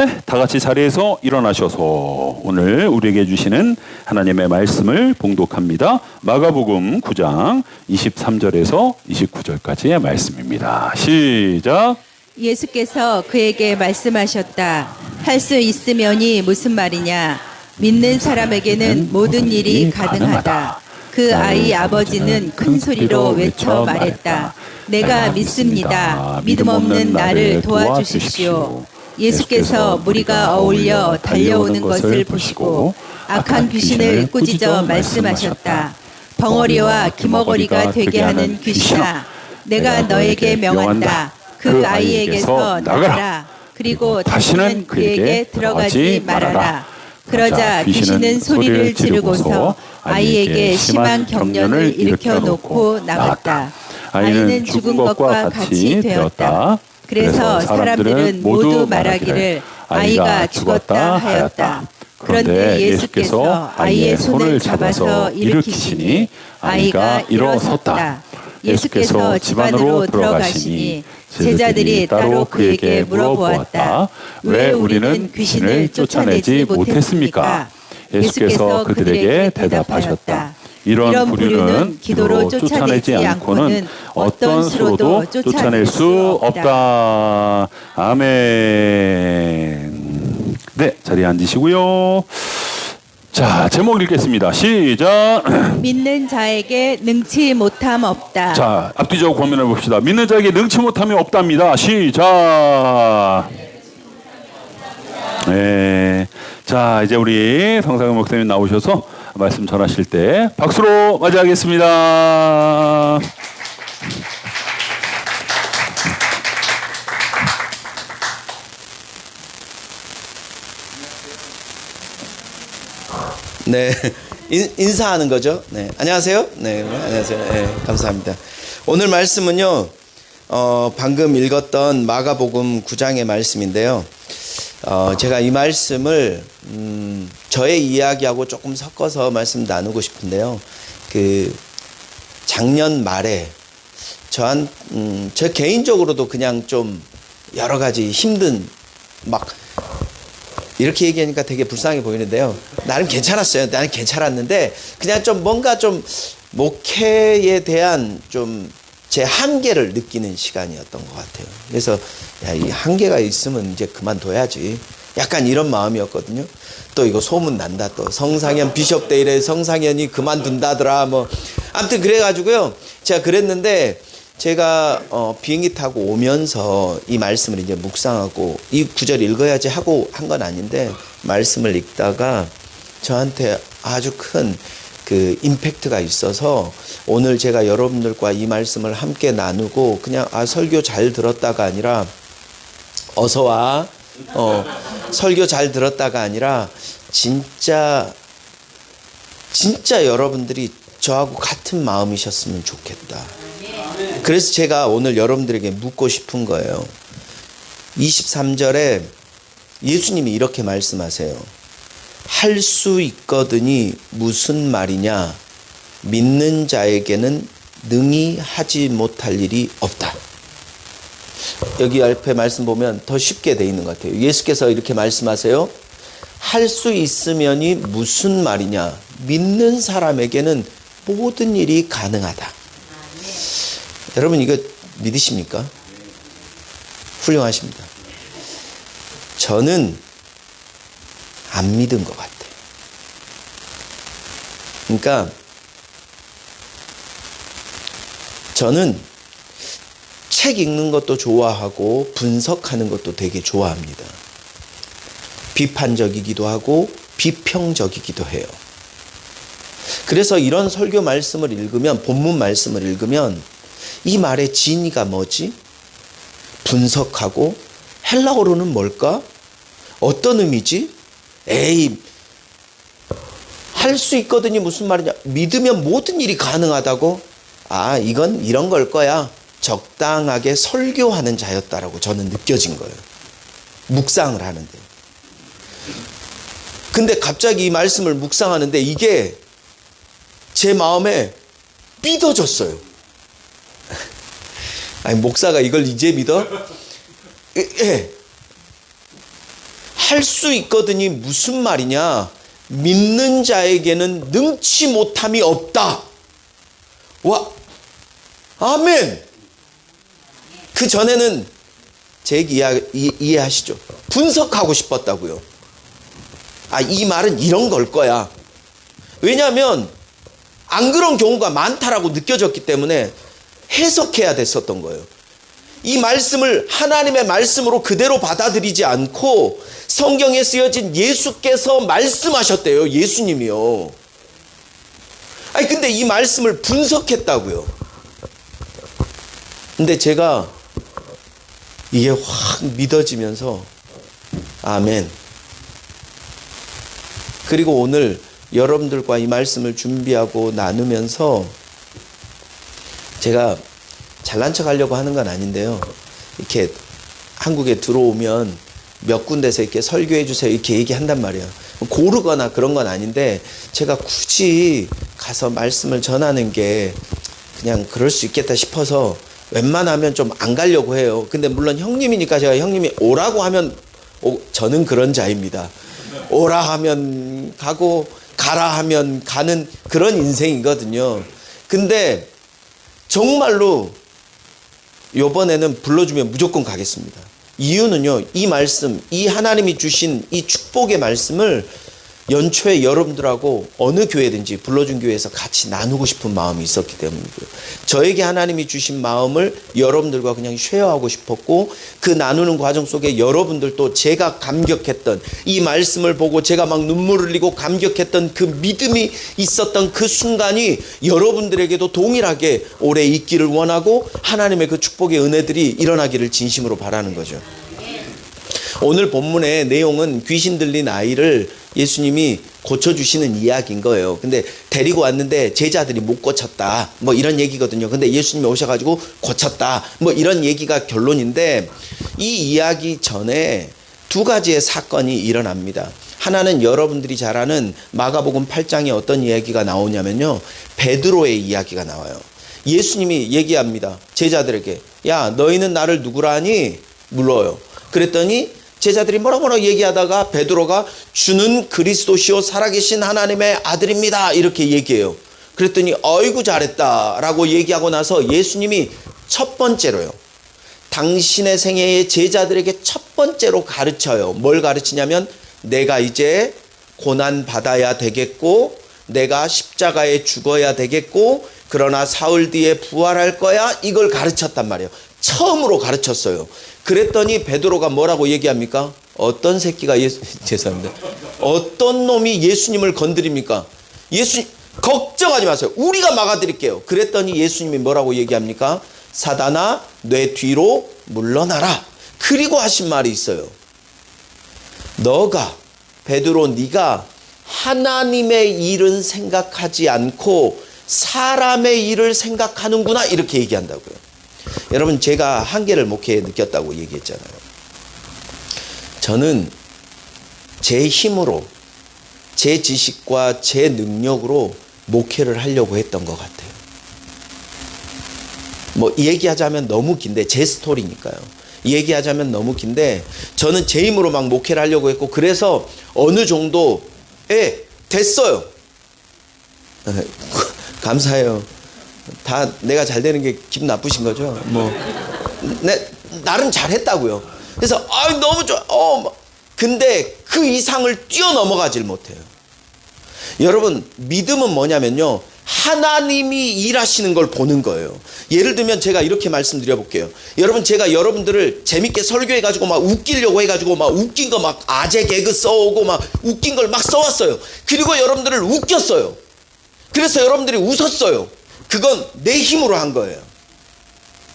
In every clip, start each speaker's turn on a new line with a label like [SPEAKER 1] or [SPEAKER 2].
[SPEAKER 1] 다 같이 자리에서 일어나셔서 오늘 우리에게 주시는 하나님의 말씀을 봉독합니다. 마가복음 9장 23절에서 29절까지의 말씀입니다. 시작.
[SPEAKER 2] 예수께서 그에게 말씀하셨다. 할 수 있으면이 무슨 말이냐? 믿는 사람에게는 모든 일이 가능하다. 그 아이 아버지는 큰 소리로 외쳐 말했다. 내가 믿습니다. 믿음 없는 나를 도와주십시오. 예수께서 무리가 어울려 달려오는 것을 보시고 악한 귀신을 꾸짖어 말씀하셨다. 벙어리와 기머거리가 되게 하는 귀신아, 내가 너에게 명한다. 그 아이에게서 나가라. 그리고 다시는 그에게 들어가지 말아라. 그러자 귀신은 소리를 지르고서 아이에게 심한 경련을 일으켜 놓고 나갔다. 아이는 죽은 것과 같이 되었다. 그래서 사람들은 모두 말하기를 아이가 죽었다 하였다. 그런데 예수께서 아이의 손을 잡아서 일으키시니 아이가 일어섰다. 예수께서 집 안으로 들어가시니 제자들이 따로 그에게 물어보았다. 왜 우리는 귀신을 쫓아내지 못했습니까? 예수께서 그들에게 대답하셨다. 이런 부류는 기도로 쫓아내지 않고는 어떤 수로도 쫓아낼 수 없다. 아멘. 네, 자리에 앉으시고요. 자, 제목 읽겠습니다. 시작. 믿는 자에게 능치 못함 없다.
[SPEAKER 1] 자, 앞뒤적으로 고민해 봅시다. 믿는 자에게 능치 못함이 없답니다. 시작. 네. 자, 이제 우리 성상현 목사님 나오셔서 말씀 전하실 때 박수로 맞이하겠습니다.
[SPEAKER 3] 네, 인사하는 거죠. 네, 안녕하세요. 네, 안녕하세요. 네, 감사합니다. 오늘 말씀은요, 방금 읽었던 마가복음 9장의 말씀인데요. 제가 이 말씀을 저의 이야기하고 조금 섞어서 말씀 나누고 싶은데요. 그 작년 말에 저 개인적으로도 그냥 좀 여러 가지 힘든 막 이렇게 얘기하니까 되게 불쌍해 보이는데요. 나름 괜찮았어요. 나는 괜찮았는데 그냥 좀 뭔가 좀 목회에 대한 좀 제 한계를 느끼는 시간이었던 것 같아요. 그래서 야, 이 한계가 있으면 이제 그만둬야지. 약간 이런 마음이었거든요. 또 이거 소문 난다. 또 성상현 비숍 데일에 성상현이 그만둔다더라. 뭐 아무튼 그래가지고요. 제가 그랬는데 제가 비행기 타고 오면서 이 말씀을 이제 묵상하고 이 구절 읽어야지 하고 한 건 아닌데 말씀을 읽다가 저한테 아주 큰 그 임팩트가 있어서 오늘 제가 여러분들과 이 말씀을 함께 나누고 그냥 설교 잘 들었다가 아니라 어서 와 설교 잘 들었다가 아니라 진짜 여러분들이 저하고 같은 마음이셨으면 좋겠다. 그래서 제가 오늘 여러분들에게 묻고 싶은 거예요. 23절에 예수님이 이렇게 말씀하세요. 할 수 있거든이 무슨 말이냐? 믿는 자에게는 능히 하지 못할 일이 없다. 여기 옆에 말씀 보면 더 쉽게 돼 있는 것 같아요. 예수께서 이렇게 말씀하세요. 할 수 있으면이 무슨 말이냐? 믿는 사람에게는 모든 일이 가능하다. 여러분 이거 믿으십니까? 훌륭하십니다. 저는 안 믿은 것 같아요. 그러니까 저는 책 읽는 것도 좋아하고 분석하는 것도 되게 좋아합니다. 비판적이기도 하고 비평적이기도 해요. 그래서 이런 설교 말씀을 읽으면, 본문 말씀을 읽으면 이 말의 진의가 뭐지? 분석하고 헬라어로는 뭘까? 어떤 의미지? 에이, 할 수 있거든이 무슨 말이냐? 믿으면 모든 일이 가능하다고? 아, 이건 이런 걸 거야. 적당하게 설교하는 자였다라고 저는 느껴진 거예요. 묵상을 하는데. 근데 갑자기 이 말씀을 묵상하는데 이게 제 마음에 믿어졌어요. 아니, 목사가 이걸 이제 믿어? 예. 할 수 있거든이 무슨 말이냐? 믿는 자에게는 능치 못함이 없다. 와, 아멘. 그 전에는 제 얘기 이해하시죠? 분석하고 싶었다고요. 아, 이 말은 이런 걸 거야. 왜냐하면 안 그런 경우가 많다라고 느껴졌기 때문에 해석해야 됐었던 거예요. 이 말씀을 하나님의 말씀으로 그대로 받아들이지 않고 성경에 쓰여진 예수께서 말씀하셨대요. 예수님이요. 아니 근데 이 말씀을 분석했다고요. 근데 제가 이게 확 믿어지면서 아멘. 그리고 오늘 여러분들과 이 말씀을 준비하고 나누면서 제가 잘난 척 하려고 하는 건 아닌데요. 이렇게 한국에 들어오면 몇 군데서 이렇게 설교해 주세요 이렇게 얘기한단 말이에요. 고르거나 그런 건 아닌데 제가 굳이 가서 말씀을 전하는 게 그냥 그럴 수 있겠다 싶어서 웬만하면 좀 안 가려고 해요. 근데 물론 형님이니까 제가 형님이 오라고 하면 저는 그런 자입니다. 오라 하면 가고 가라 하면 가는 그런 인생이거든요. 근데 정말로 이번에는 불러주면 무조건 가겠습니다. 이유는요, 이 말씀, 이 하나님이 주신 이 축복의 말씀을 연초에 여러분들하고 어느 교회든지 불러준 교회에서 같이 나누고 싶은 마음이 있었기 때문이고요. 저에게 하나님이 주신 마음을 여러분들과 그냥 쉐어하고 싶었고, 그 나누는 과정 속에 여러분들도 제가 감격했던 이 말씀을 보고 제가 막 눈물을 흘리고 감격했던 그 믿음이 있었던 그 순간이 여러분들에게도 동일하게 오래 있기를 원하고 하나님의 그 축복의 은혜들이 일어나기를 진심으로 바라는 거죠. 오늘 본문의 내용은 귀신 들린 아이를 예수님이 고쳐주시는 이야기인 거예요. 근데 데리고 왔는데 제자들이 못 고쳤다. 뭐 이런 얘기거든요. 근데 예수님이 오셔가지고 고쳤다. 뭐 이런 얘기가 결론인데 이 이야기 전에 두 가지의 사건이 일어납니다. 하나는 여러분들이 잘 아는 마가복음 8장에 어떤 이야기가 나오냐면요. 베드로의 이야기가 나와요. 예수님이 얘기합니다. 제자들에게. 야, 너희는 나를 누구라 하니? 물어요. 그랬더니 제자들이 뭐라 얘기하다가 베드로가 주는 그리스도시요 살아계신 하나님의 아들입니다. 이렇게 얘기해요. 그랬더니 어이구 잘했다라고 얘기하고 나서 예수님이 첫 번째로요. 당신의 생애에 제자들에게 첫 번째로 가르쳐요. 뭘 가르치냐면 내가 이제 고난 받아야 되겠고 내가 십자가에 죽어야 되겠고 그러나 사흘 뒤에 부활할 거야. 이걸 가르쳤단 말이에요. 처음으로 가르쳤어요. 그랬더니 베드로가 뭐라고 얘기합니까? 어떤 새끼가 죄송합니다. 어떤 놈이 예수님을 건드립니까? 예수님 걱정하지 마세요. 우리가 막아드릴게요. 그랬더니 예수님이 뭐라고 얘기합니까? 사단아 내 뒤로 물러나라. 그리고 하신 말이 있어요. 너가 베드로 네가 하나님의 일은 생각하지 않고 사람의 일을 생각하는구나. 이렇게 얘기한다고요. 여러분 제가 한계를 목회에 느꼈다고 얘기했잖아요. 저는 제 힘으로 제 지식과 제 능력으로 목회를 하려고 했던 것 같아요. 뭐 얘기하자면 너무 긴데 제 스토리니까요. 얘기하자면 너무 긴데 저는 제 힘으로 막 목회를 하려고 했고 그래서 어느 정도에 됐어요. 감사해요. 다 내가 잘 되는 게 기분 나쁘신 거죠? 뭐 나름 잘했다고요. 그래서 너무 좋아. 근데 그 이상을 뛰어넘어가질 못해요. 여러분 믿음은 뭐냐면요. 하나님이 일하시는 걸 보는 거예요. 예를 들면 제가 이렇게 말씀드려 볼게요. 여러분 제가 여러분들을 재밌게 설교해가지고 막 웃기려고 해가지고 막 웃긴 거 막 아재 개그 써오고 막 웃긴 걸 막 써왔어요. 그리고 여러분들을 웃겼어요. 그래서 여러분들이 웃었어요. 그건 내 힘으로 한 거예요.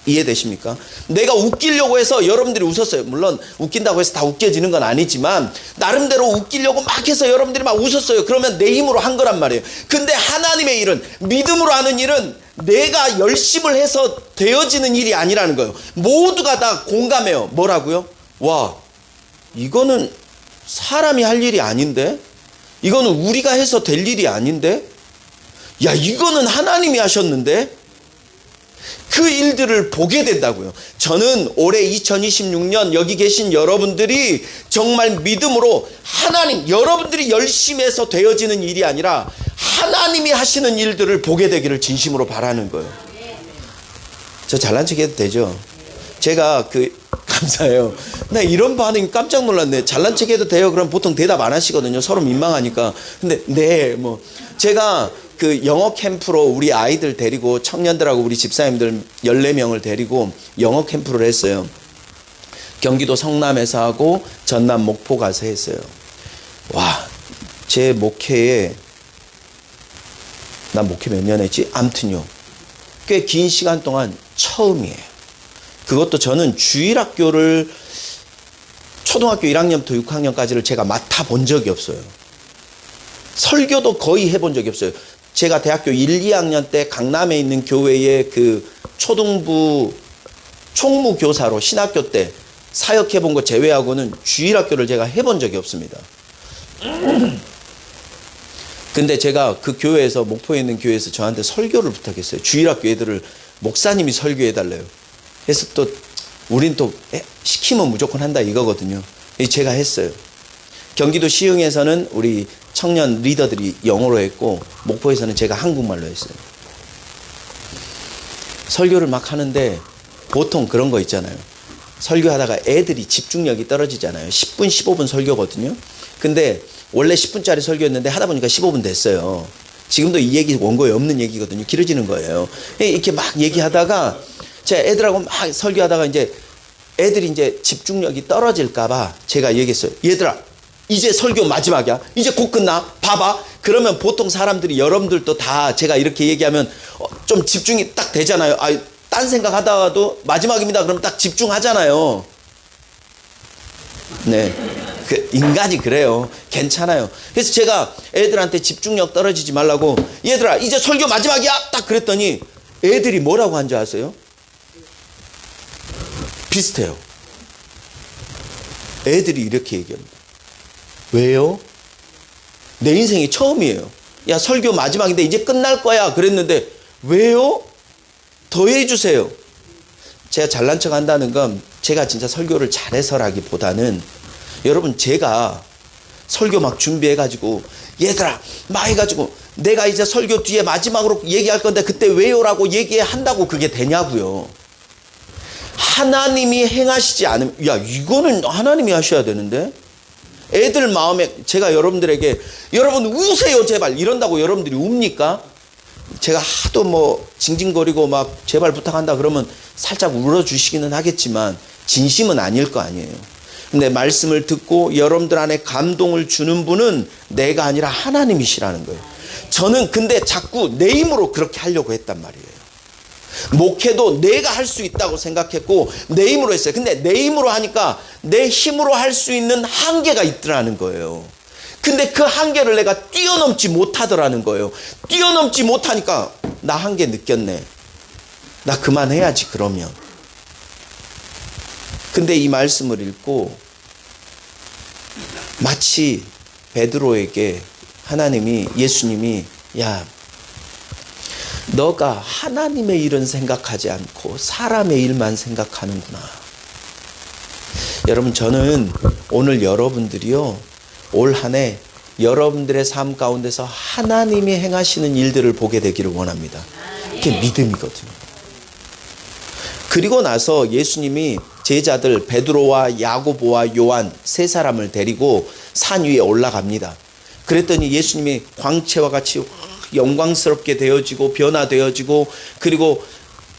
[SPEAKER 3] 이해되십니까? 내가 웃기려고 해서 여러분들이 웃었어요. 물론 웃긴다고 해서 다 웃겨지는 건 아니지만 나름대로 웃기려고 막 해서 여러분들이 막 웃었어요. 그러면 내 힘으로 한 거란 말이에요. 근데 하나님의 일은 믿음으로 하는 일은 내가 열심을 해서 되어지는 일이 아니라는 거예요. 모두가 다 공감해요. 뭐라고요? 와, 이거는 사람이 할 일이 아닌데? 이거는 우리가 해서 될 일이 아닌데? 야, 이거는 하나님이 하셨는데? 그 일들을 보게 된다고요. 저는 올해 2026년 여기 계신 여러분들이 정말 믿음으로 하나님, 여러분들이 열심히 해서 되어지는 일이 아니라 하나님이 하시는 일들을 보게 되기를 진심으로 바라는 거예요. 저 잘난 척 해도 되죠? 제가 감사해요. 나 이런 반응이 깜짝 놀랐네. 잘난 척 해도 돼요? 그럼 보통 대답 안 하시거든요. 서로 민망하니까. 근데 네, 제가 영어 캠프로 우리 아이들 데리고 청년들하고 우리 집사님들 14명을 데리고 영어 캠프를 했어요. 경기도 성남에서 하고 전남 목포 가서 했어요. 와, 제 목회에 난 목회 몇 년 했지? 아무튼요. 꽤 긴 시간 동안 처음이에요. 그것도 저는 주일학교를 초등학교 1학년부터 6학년까지를 제가 맡아본 적이 없어요. 설교도 거의 해본 적이 없어요. 제가 대학교 1, 2학년 때 강남에 있는 교회의 초등부 총무교사로 신학교 때 사역해본 거 제외하고는 주일학교를 제가 해본 적이 없습니다. 근데 제가 그 교회에서, 목포에 있는 교회에서 저한테 설교를 부탁했어요. 주일학교 애들을 목사님이 설교해달래요. 그래서 또 우린 또 시키면 무조건 한다 이거거든요. 제가 했어요. 경기도 시흥에서는 우리 청년 리더들이 영어로 했고 목포에서는 제가 한국말로 했어요. 설교를 막 하는데 보통 그런 거 있잖아요. 설교하다가 애들이 집중력이 떨어지잖아요. 10분 15분 설교거든요. 근데 원래 10분짜리 설교였는데 하다 보니까 15분 됐어요. 지금도 이 얘기 원고에 없는 얘기거든요. 길어지는 거예요. 이렇게 막 얘기하다가 제가 애들하고 막 설교하다가 이제 애들이 이제 집중력이 떨어질까봐 제가 얘기했어요. 얘들아, 이제 설교 마지막이야. 이제 곧 끝나. 봐봐. 그러면 보통 사람들이, 여러분들도 다 제가 이렇게 얘기하면 좀 집중이 딱 되잖아요. 딴 생각하다가도 마지막입니다. 그럼 딱 집중하잖아요. 네. 인간이 그래요. 괜찮아요. 그래서 제가 애들한테 집중력 떨어지지 말라고, 얘들아, 이제 설교 마지막이야. 딱 그랬더니 애들이 뭐라고 한 줄 아세요? 비슷해요. 애들이 이렇게 얘기합니다. 왜요? 내 인생이 처음이에요. 야, 설교 마지막인데 이제 끝날 거야. 그랬는데 왜요? 더 해주세요. 제가 잘난 척 한다는 건 제가 진짜 설교를 잘해서라기보다는, 여러분, 제가 설교 막 준비해가지고 얘들아 막 해가지고 내가 이제 설교 뒤에 마지막으로 얘기할 건데 그때 왜요라고 얘기한다고 그게 되냐고요. 하나님이 행하시지 않으면, 야, 이거는 하나님이 하셔야 되는데, 애들 마음에, 제가 여러분들에게 여러분 우세요 제발 이런다고 여러분들이 웁니까? 제가 하도 징징거리고 막 제발 부탁한다 그러면 살짝 울어주시기는 하겠지만 진심은 아닐 거 아니에요. 근데 말씀을 듣고 여러분들 안에 감동을 주는 분은 내가 아니라 하나님이시라는 거예요. 저는 근데 자꾸 내 힘으로 그렇게 하려고 했단 말이에요. 목회도 내가 할 수 있다고 생각했고 내 힘으로 했어요. 근데 내 힘으로 하니까 내 힘으로 할 수 있는 한계가 있더라는 거예요. 근데 그 한계를 내가 뛰어넘지 못하더라는 거예요. 뛰어넘지 못하니까 나 한계 느꼈네. 나 그만해야지 그러면. 근데 이 말씀을 읽고 마치 베드로에게 하나님이, 예수님이, 야, 너가 하나님의 일은 생각하지 않고 사람의 일만 생각하는구나. 여러분, 저는 오늘 여러분들이요, 올 한 해 여러분들의 삶 가운데서 하나님이 행하시는 일들을 보게 되기를 원합니다. 그게 믿음이거든요. 그리고 나서 예수님이 제자들 베드로와 야고보와 요한 세 사람을 데리고 산 위에 올라갑니다. 그랬더니 예수님이 광채와 같이 영광스럽게 되어지고 변화되어지고, 그리고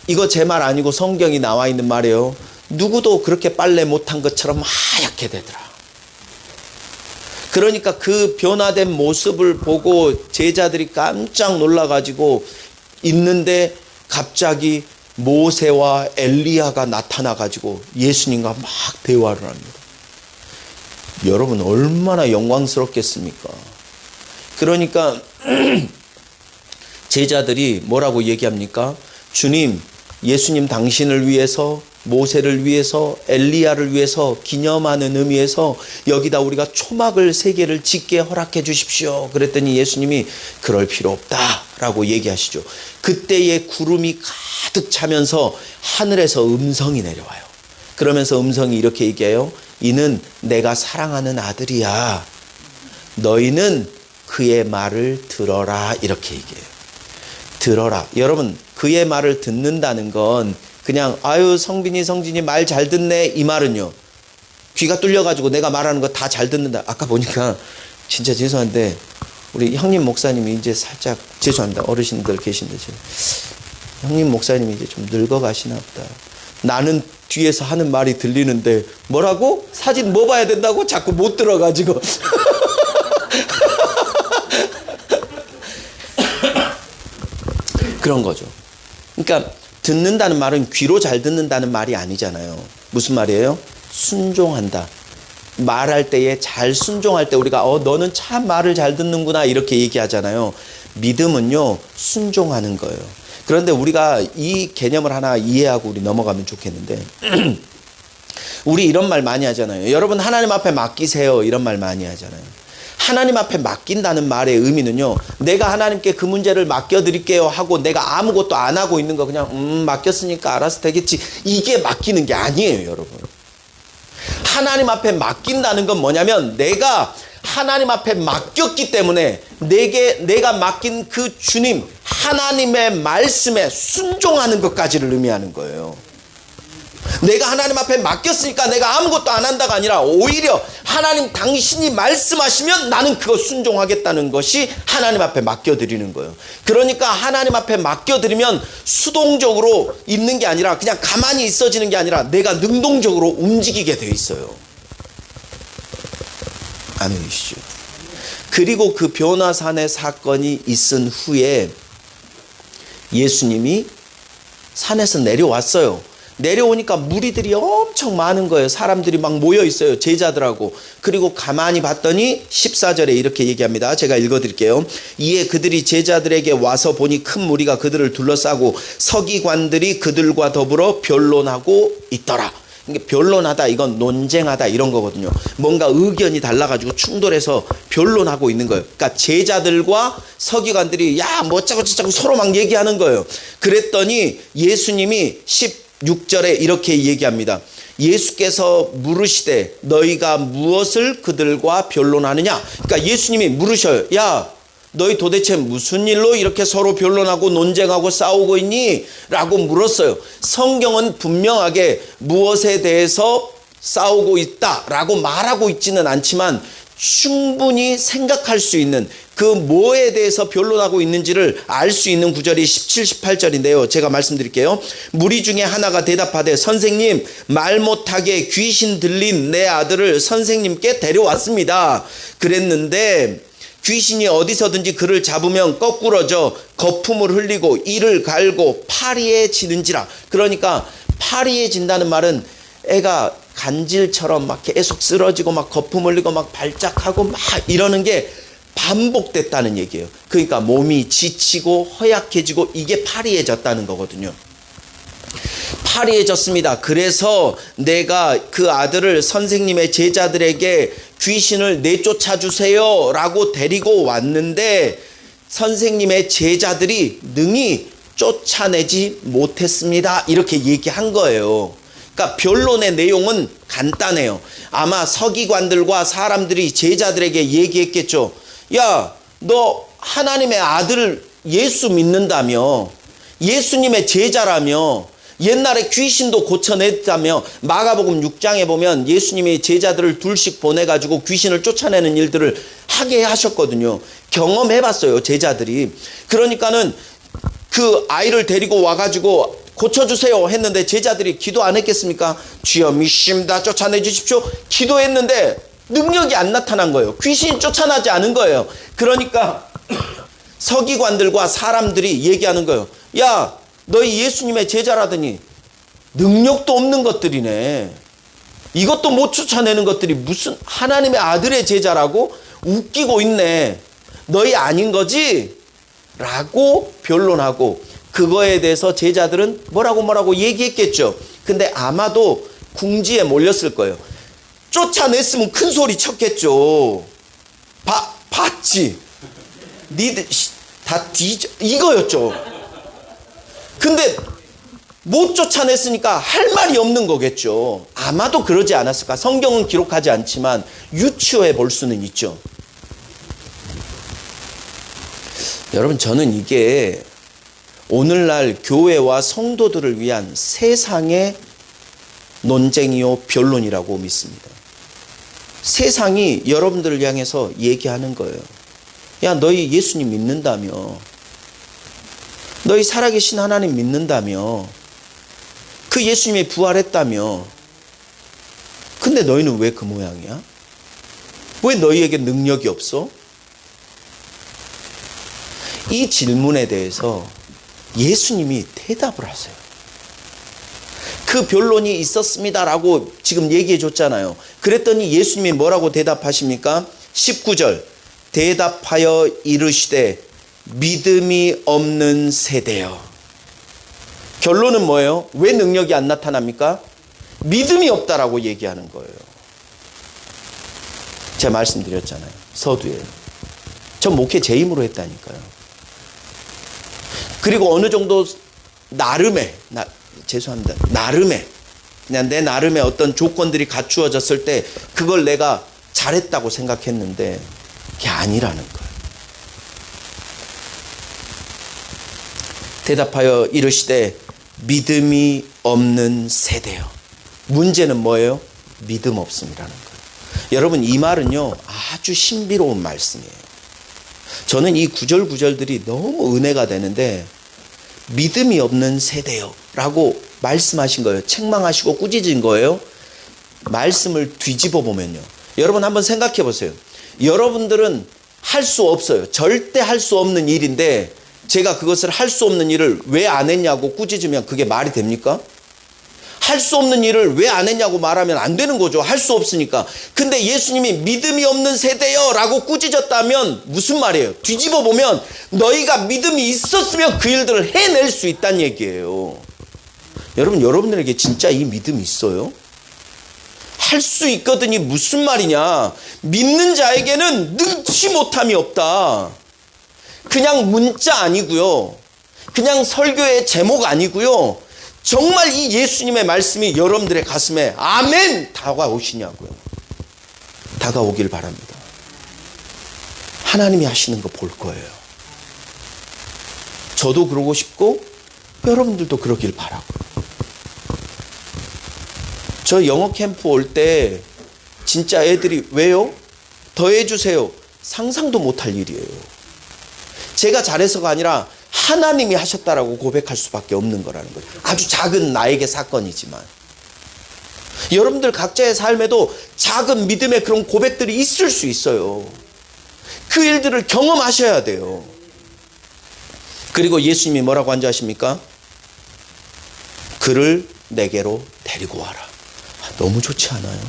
[SPEAKER 3] 이거 제 말 아니고 성경이 나와 있는 말이에요. 누구도 그렇게 빨래 못한 것처럼 하얗게 되더라. 그러니까 그 변화된 모습을 보고 제자들이 깜짝 놀라가지고 있는데 갑자기 모세와 엘리야가 나타나가지고 예수님과 막 대화를 합니다. 여러분, 얼마나 영광스럽겠습니까? 그러니까 제자들이 뭐라고 얘기합니까? 주님, 예수님 당신을 위해서 모세를 위해서, 엘리야를 위해서 기념하는 의미에서 여기다 우리가 초막을 3개를 짓게 허락해 주십시오. 그랬더니 예수님이 그럴 필요 없다라고 얘기하시죠. 그때에 구름이 가득 차면서 하늘에서 음성이 내려와요. 그러면서 음성이 이렇게 얘기해요. 이는 내가 사랑하는 아들이야. 너희는 그의 말을 들어라. 이렇게 얘기해요. 들어라. 여러분, 그의 말을 듣는다는 건 그냥 아유 성진이 말 잘 듣네 이 말은요. 귀가 뚫려가지고 내가 말하는 거 다 잘 듣는다. 아까 보니까 진짜 죄송한데 우리 형님 목사님이 이제 살짝 죄송합니다. 어르신들 계신데 형님 목사님이 이제 좀 늙어가시나 보다. 나는 뒤에서 하는 말이 들리는데 뭐라고? 사진 뭐 봐야 된다고? 자꾸 못 들어가지고 그런 거죠. 그러니까 듣는다는 말은 귀로 잘 듣는다는 말이 아니잖아요. 무슨 말이에요? 순종한다. 말할 때에 잘 순종할 때 우리가 너는 참 말을 잘 듣는구나 이렇게 얘기하잖아요. 믿음은요 순종하는 거예요. 그런데 우리가 이 개념을 하나 이해하고 우리 넘어가면 좋겠는데 우리 이런 말 많이 하잖아요. 여러분 하나님 앞에 맡기세요 이런 말 많이 하잖아요. 하나님 앞에 맡긴다는 말의 의미는요, 내가 하나님께 그 문제를 맡겨드릴게요 하고 내가 아무것도 안 하고 있는 거 그냥 맡겼으니까 알아서 되겠지, 이게 맡기는 게 아니에요. 여러분, 하나님 앞에 맡긴다는 건 뭐냐면 내가 하나님 앞에 맡겼기 때문에 내가 맡긴 그 주님 하나님의 말씀에 순종하는 것까지를 의미하는 거예요. 내가 하나님 앞에 맡겼으니까 내가 아무것도 안 한다가 아니라 오히려 하나님 당신이 말씀하시면 나는 그거 순종하겠다는 것이 하나님 앞에 맡겨드리는 거예요. 그러니까 하나님 앞에 맡겨드리면 수동적으로 있는 게 아니라 그냥 가만히 있어지는 게 아니라 내가 능동적으로 움직이게 돼 있어요. 아멘이시죠. 그리고 그 변화산의 사건이 있은 후에 예수님이 산에서 내려왔어요. 내려오니까 무리들이 엄청 많은 거예요. 사람들이 막 모여 있어요. 제자들하고. 그리고 가만히 봤더니 14절에 이렇게 얘기합니다. 제가 읽어드릴게요. 이에 그들이 제자들에게 와서 보니 큰 무리가 그들을 둘러싸고 서기관들이 그들과 더불어 변론하고 있더라. 그러니까 변론하다, 이건 논쟁하다 이런 거거든요. 뭔가 의견이 달라가지고 충돌해서 변론하고 있는 거예요. 그러니까 제자들과 서기관들이 야 뭐 어쩌고 저쩌고 서로 막 얘기하는 거예요. 그랬더니 예수님이 16절에 이렇게 얘기합니다. 예수께서 물으시되 너희가 무엇을 그들과 변론하느냐. 그러니까 예수님이 물으셔요. 야 너희 도대체 무슨 일로 이렇게 서로 변론하고 논쟁하고 싸우고 있니? 라고 물었어요. 성경은 분명하게 무엇에 대해서 싸우고 있다라고 말하고 있지는 않지만 충분히 생각할 수 있는 그 뭐에 대해서 변론하고 있는지를 알 수 있는 구절이 17, 18절인데요. 제가 말씀드릴게요. 무리 중에 하나가 대답하되 선생님, 말 못하게 귀신 들린 내 아들을 선생님께 데려왔습니다. 그랬는데 귀신이 어디서든지 그를 잡으면 거꾸러져 거품을 흘리고 이를 갈고 파리해지는지라. 그러니까 파리해진다는 말은 애가 간질처럼 막 계속 쓰러지고 막 거품 흘리고 막 발작하고 막 이러는 게 반복됐다는 얘기예요. 그러니까 몸이 지치고 허약해지고 이게 파리해졌다는 거거든요. 파리해졌습니다. 그래서 내가 그 아들을 선생님의 제자들에게 귀신을 내쫓아 주세요 라고 데리고 왔는데 선생님의 제자들이 능히 쫓아내지 못했습니다. 이렇게 얘기한 거예요. 그러니까 변론의 내용은 간단해요. 아마 서기관들과 사람들이 제자들에게 얘기했겠죠. 야, 너 하나님의 아들 예수 믿는다며, 예수님의 제자라며, 옛날에 귀신도 고쳐냈다며. 마가복음 6장에 보면 예수님이 제자들을 둘씩 보내가지고 귀신을 쫓아내는 일들을 하게 하셨거든요. 경험해봤어요, 제자들이. 그러니까는 그 아이를 데리고 와가지고 고쳐주세요 했는데 제자들이 기도 안 했겠습니까? 주여 믿습니다, 쫓아내 주십시오. 기도했는데 능력이 안 나타난 거예요. 귀신이 쫓아나지 않은 거예요. 그러니까 서기관들과 사람들이 얘기하는 거예요. 야, 너희 예수님의 제자라더니 능력도 없는 것들이네. 이것도 못 쫓아내는 것들이 무슨 하나님의 아들의 제자라고? 웃기고 있네. 너희 아닌 거지? 라고 변론하고 그거에 대해서 제자들은 뭐라고 얘기했겠죠. 근데 아마도 궁지에 몰렸을 거예요. 쫓아냈으면 큰 소리 쳤겠죠. 봤지? 니들 다 뒤져 이거였죠. 근데 못 쫓아냈으니까 할 말이 없는 거겠죠. 아마도 그러지 않았을까. 성경은 기록하지 않지만 유추해 볼 수는 있죠. 여러분, 저는 이게 오늘날 교회와 성도들을 위한 세상의 논쟁이요 변론이라고 믿습니다. 세상이 여러분들을 향해서 얘기하는 거예요. 야, 너희 예수님 믿는다며, 너희 살아계신 하나님 믿는다며, 그 예수님이 부활했다며, 근데 너희는 왜 그 모양이야? 왜 너희에게 능력이 없어? 이 질문에 대해서 예수님이 대답을 하세요. 그 변론이 있었습니다라고 지금 얘기해 줬잖아요. 그랬더니 예수님이 뭐라고 대답하십니까? 19절, 대답하여 이르시되 믿음이 없는 세대여. 결론은 뭐예요? 왜 능력이 안 나타납니까? 믿음이 없다라고 얘기하는 거예요. 제가 말씀드렸잖아요. 서두에. 전 목회 제 힘으로 했다니까요. 그리고 어느 정도 나름의 그냥 내 나름의 어떤 조건들이 갖추어졌을 때 그걸 내가 잘했다고 생각했는데 그게 아니라는 거예요. 대답하여 이르시되 믿음이 없는 세대요. 문제는 뭐예요? 믿음 없음이라는 거예요. 여러분, 이 말은요 아주 신비로운 말씀이에요. 저는 이 구절들이 너무 은혜가 되는데, 믿음이 없는 세대요 라고 말씀하신 거예요. 책망하시고 꾸짖은 거예요. 말씀을 뒤집어 보면요, 여러분 한번 생각해 보세요. 여러분들은 할 수 없어요. 절대 할 수 없는 일인데 제가 그것을 할 수 없는 일을 왜 안 했냐고 꾸짖으면 그게 말이 됩니까? 할 수 없는 일을 왜 안 했냐고 말하면 안 되는 거죠. 할 수 없으니까. 근데 예수님이 믿음이 없는 세대요 라고 꾸짖었다면 무슨 말이에요? 뒤집어 보면 너희가 믿음이 있었으면 그 일들을 해낼 수 있다는 얘기예요. 여러분, 여러분들에게 진짜 이 믿음이 있어요? 할 수 있거든이 무슨 말이냐? 믿는 자에게는 능치 못함이 없다. 그냥 문자 아니고요, 그냥 설교의 제목 아니고요, 정말 이 예수님의 말씀이 여러분들의 가슴에 아멘 다가오시냐고요. 다가오길 바랍니다. 하나님이 하시는 거 볼 거예요. 저도 그러고 싶고 여러분들도 그러길 바라고요. 저 영어 캠프 올 때 진짜 애들이 왜요? 더 해주세요. 상상도 못할 일이에요. 제가 잘해서가 아니라 하나님이 하셨다라고 고백할 수밖에 없는 거라는 거예요. 아주 작은 나에게 사건이지만 여러분들 각자의 삶에도 작은 믿음의 그런 고백들이 있을 수 있어요. 그 일들을 경험하셔야 돼요. 그리고 예수님이 뭐라고 한자하십니까? 그를 내게로 데리고 와라. 너무 좋지 않아요?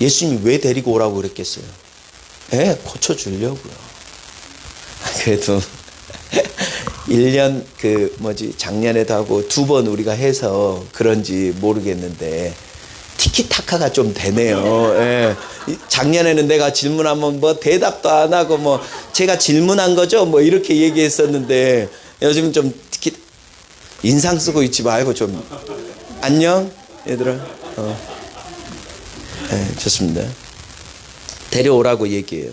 [SPEAKER 3] 예수님이 왜 데리고 오라고 그랬겠어요? 고쳐주려고요. 그래도 1년 작년에도 하고 2번 우리가 해서 그런지 모르겠는데 티키타카가 좀 되네요. 작년에는 내가 질문하면 대답도 안 하고 제가 질문한 거죠? 이렇게 얘기했었는데 요즘 좀 인상 쓰고 있지 말고 좀 안녕 얘들아. 좋습니다. 데려오라고 얘기해요.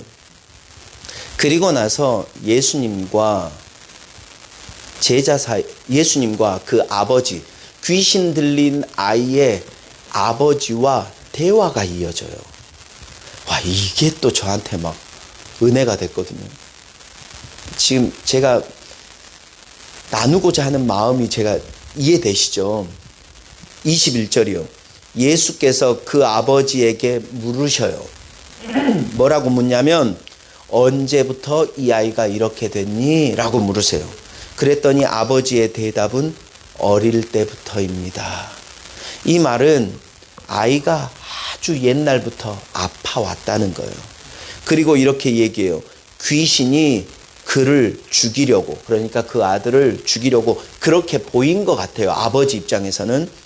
[SPEAKER 3] 그리고 나서 예수님과 제자 사이, 예수님과 그 아버지, 귀신 들린 아이의 아버지와 대화가 이어져요. 와, 이게 또 저한테 막 은혜가 됐거든요. 지금 제가 나누고자 하는 마음이 제가 이해되시죠? 21절이요. 예수께서 그 아버지에게 물으셔요. 뭐라고 묻냐면 언제부터 이 아이가 이렇게 됐니? 라고 물으세요. 그랬더니 아버지의 대답은 어릴 때부터입니다. 이 말은 아이가 아주 옛날부터 아파왔다는 거예요. 그리고 이렇게 얘기해요. 귀신이 그를 죽이려고, 그러니까 그 아들을 죽이려고 그렇게 보인 것 같아요. 아버지 입장에서는.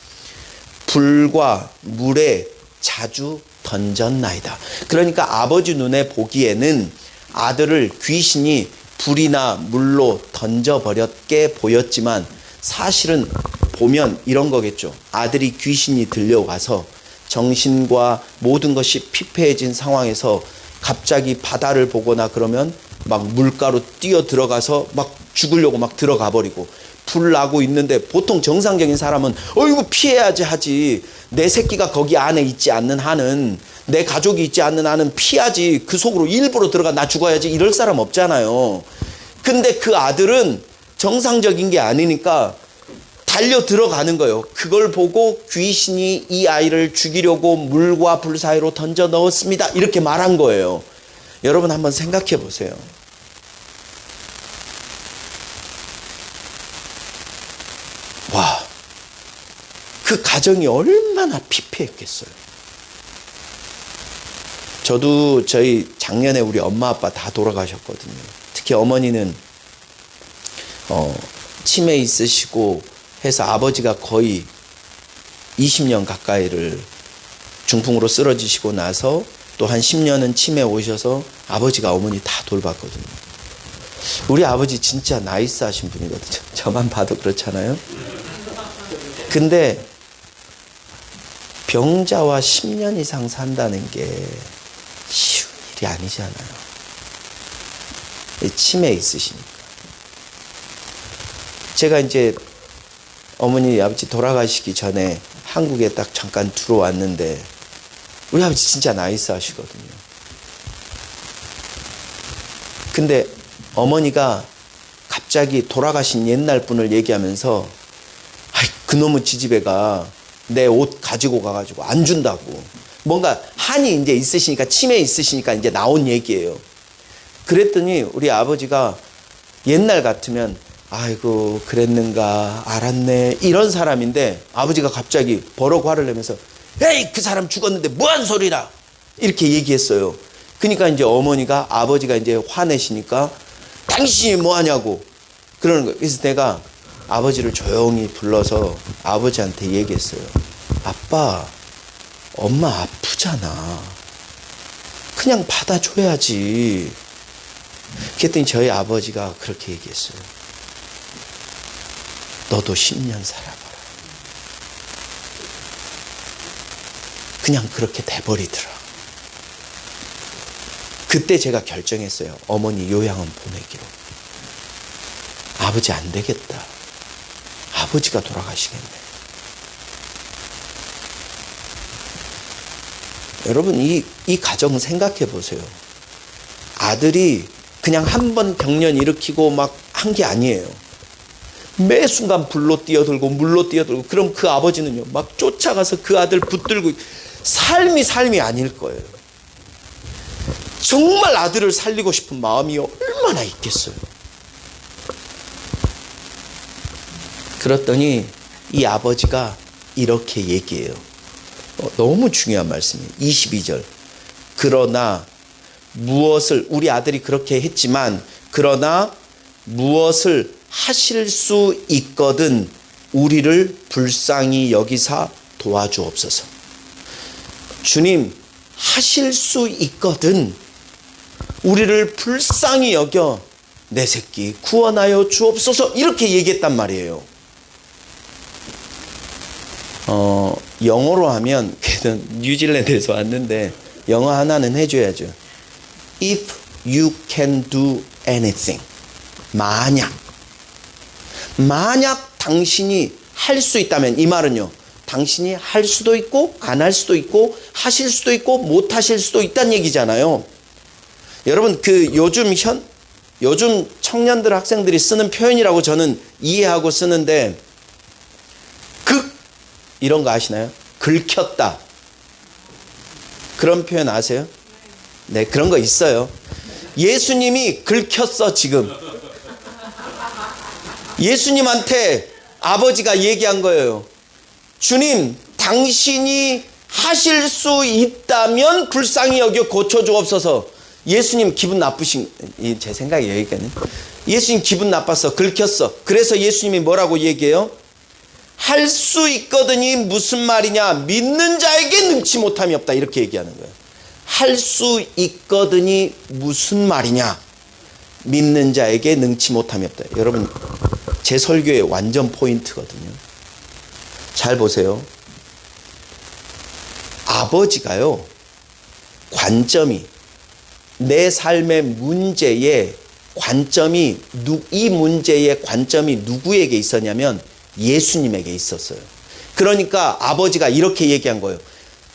[SPEAKER 3] 불과 물에 자주 던졌나이다. 그러니까 아버지 눈에 보기에는 아들을 귀신이 불이나 물로 던져버렸게 보였지만 사실은 보면 이런 거겠죠. 아들이 귀신이 들려가서 정신과 모든 것이 피폐해진 상황에서 갑자기 바다를 보거나 그러면 막 물가로 뛰어 들어가서 막 죽으려고 막 들어가 버리고, 불 나고 있는데 보통 정상적인 사람은 어이구 피해야지 하지, 내 새끼가 거기 안에 있지 않는 한은, 내 가족이 있지 않는 한은 피하지, 그 속으로 일부러 들어가 나 죽어야지 이럴 사람 없잖아요. 근데 그 아들은 정상적인 게 아니니까 달려 들어가는 거예요. 그걸 보고 귀신이 이 아이를 죽이려고 물과 불 사이로 던져 넣었습니다, 이렇게 말한 거예요. 여러분 한번 생각해 보세요. 와, 그 가정이 얼마나 피폐했겠어요. 저도 저희 작년에 우리 엄마 아빠 다 돌아가셨거든요. 특히 어머니는 치매 있으시고 해서 아버지가 거의 20년 가까이를 중풍으로 쓰러지시고 나서 또 한 10년은 치매 오셔서 아버지가 어머니 다 돌봤거든요. 우리 아버지 진짜 나이스하신 분이거든요. 저만 봐도 그렇잖아요. 근데 병자와 10년 이상 산다는 게 쉬운 일이 아니잖아요. 치매 있으시니까. 제가 이제 어머니 아버지 돌아가시기 전에 한국에 딱 잠깐 들어왔는데 우리 아버지 진짜 나이스 하시거든요. 근데 어머니가 갑자기 돌아가신 옛날 분을 얘기하면서 그놈의 지지배가 내 옷 가지고 가가지고 안 준다고, 뭔가 한이 이제 있으시니까, 치매 있으시니까 이제 나온 얘기예요. 그랬더니 우리 아버지가 옛날 같으면 아이고 그랬는가 알았네 이런 사람인데, 아버지가 갑자기 버럭 화를 내면서 에이 그 사람 죽었는데 뭐한 소리라 이렇게 얘기했어요. 그러니까 이제 어머니가, 아버지가 이제 화내시니까 당신이 뭐하냐고 그러는 거예요. 그래서 내가 아버지를 조용히 불러서 아버지한테 얘기했어요. 아빠, 엄마 아프잖아. 그냥 받아줘야지. 그랬더니 저희 아버지가 그렇게 얘기했어요. 너도 10년 살아봐라. 그냥 그렇게 돼버리더라. 그때 제가 결정했어요. 어머니 요양원 보내기로. 아버지 안 되겠다. 아버지가 돌아가시겠네. 여러분 이 가정 생각해 보세요. 아들이 그냥 한 번 병련 일으키고 막 한 게 아니에요. 매 순간 불로 뛰어들고 물로 뛰어들고, 그럼 그 아버지는요 막 쫓아가서 그 아들 붙들고, 삶이 아닐 거예요. 정말 아들을 살리고 싶은 마음이 얼마나 있겠어요. 그랬더니 이 아버지가 이렇게 얘기해요. 너무 중요한 말씀이에요. 22절. 그러나 무엇을, 우리 아들이 그렇게 했지만 그러나 무엇을 하실 수 있거든 우리를 불쌍히 여기사 도와주옵소서. 주님, 하실 수 있거든 우리를 불쌍히 여겨 내 새끼 구원하여 주옵소서, 이렇게 얘기했단 말이에요. 영어로 하면, 걔는 뉴질랜드에서 왔는데 영어 하나는 해줘야죠. If you can do anything. 만약 당신이 할 수 있다면, 이 말은요, 당신이 할 수도 있고 안 할 수도 있고 하실 수도 있고 못 하실 수도 있다는 얘기잖아요. 여러분 그 요즘 청년들, 학생들이 쓰는 표현이라고 저는 이해하고 쓰는데, 이런 거 아시나요? 긁혔다. 그런 표현 아세요? 네, 그런 거 있어요. 예수님이 긁혔어 지금. 예수님한테 아버지가 얘기한 거예요. 주님, 당신이 하실 수 있다면 불쌍히 여겨 고쳐주옵소서. 예수님 기분 나쁘신, 제 생각이에요. 예수님 기분 나빴어. 긁혔어. 그래서 예수님이 뭐라고 얘기해요? 할 수 있거든이 무슨 말이냐? 믿는 자에게 능치 못함이 없다. 이렇게 얘기하는 거예요. 할 수 있거든이 무슨 말이냐? 믿는 자에게 능치 못함이 없다. 여러분, 제 설교의 완전 포인트거든요. 잘 보세요. 아버지가요, 관점이, 내 삶의 문제의 관점이, 이 문제의 관점이 누구에게 있었냐면 예수님에게 있었어요. 그러니까 아버지가 이렇게 얘기한 거예요.